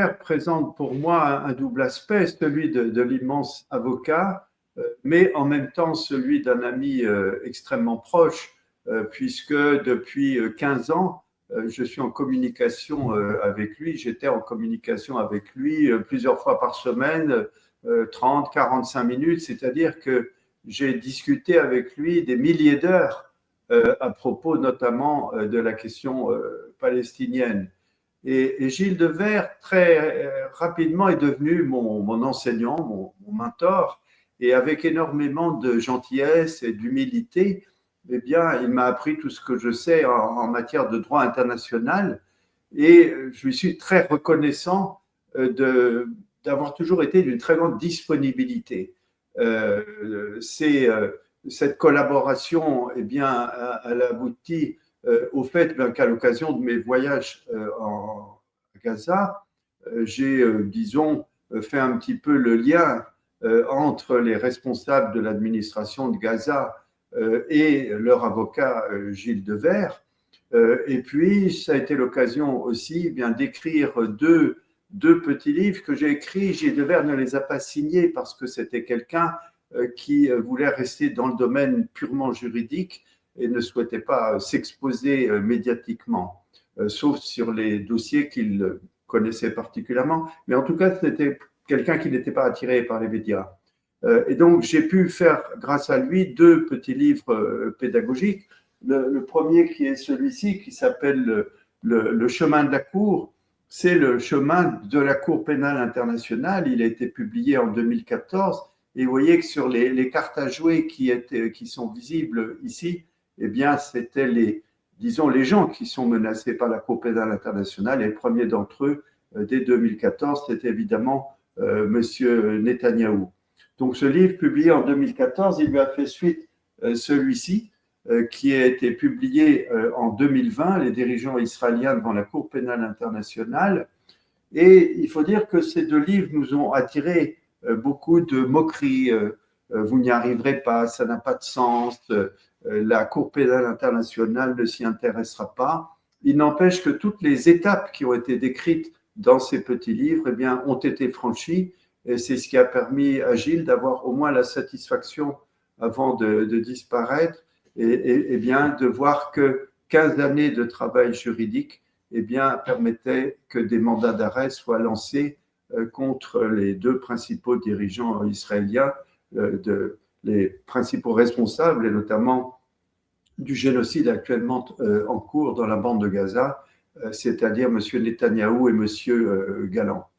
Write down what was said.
présente pour moi un double aspect, celui de l'immense avocat, mais en même temps celui d'un ami extrêmement proche, puisque depuis 15 ans, je suis en communication avec lui. J'étais en communication avec lui plusieurs fois par semaine, 30, 45 minutes, c'est-à-dire que j'ai discuté avec lui des milliers d'heures à propos notamment de la question palestinienne. Et Gilles Devers, très rapidement, est devenu mon enseignant, mon mentor, et avec énormément de gentillesse et d'humilité, eh bien, il m'a appris tout ce que je sais en matière de droit international, et je lui suis très reconnaissant d'avoir toujours été d'une très grande disponibilité. Cette collaboration, eh bien, elle aboutit au fait qu'à l'occasion de mes voyages en Gaza, j'ai, disons, fait un petit peu le lien entre les responsables de l'administration de Gaza et leur avocat Gilles Devers. Et puis, ça a été l'occasion aussi bien d'écrire deux petits livres que j'ai écrits. Gilles Devers ne les a pas signés parce que c'était quelqu'un qui voulait rester dans le domaine purement juridique et ne souhaitait pas s'exposer médiatiquement, sauf sur les dossiers qu'il connaissait particulièrement. Mais en tout cas, c'était quelqu'un qui n'était pas attiré par les médias. Et donc, j'ai pu faire, grâce à lui, deux petits livres pédagogiques. Le premier qui est celui-ci, qui s'appelle le chemin de la Cour. C'est le chemin de la Cour pénale internationale. Il a été publié en 2014. Et vous voyez que sur les cartes à jouer qui sont visibles ici, eh bien, c'était disons, les gens qui sont menacés par la Cour pénale internationale. Et le premier d'entre eux, dès 2014, c'était évidemment Monsieur Netanyahou. Donc, ce livre publié en 2014, il lui a fait suite celui-ci, qui a été publié en 2020, les dirigeants israéliens devant la Cour pénale internationale. Et il faut dire que ces deux livres nous ont attiré beaucoup de moqueries. Vous n'y arriverez pas, ça n'a pas de sens, la Cour pénale internationale ne s'y intéressera pas. Il n'empêche que toutes les étapes qui ont été décrites dans ces petits livres eh bien, ont été franchies. Et c'est ce qui a permis à Gilles d'avoir au moins la satisfaction, avant de disparaître, et bien de voir que 15 années de travail juridique eh bien, permettaient que des mandats d'arrêt soient lancés contre les deux principaux dirigeants israéliens, les principaux responsables, et notamment du génocide actuellement en cours dans la bande de Gaza, c'est-à-dire M. Netanyahou et M. Galland.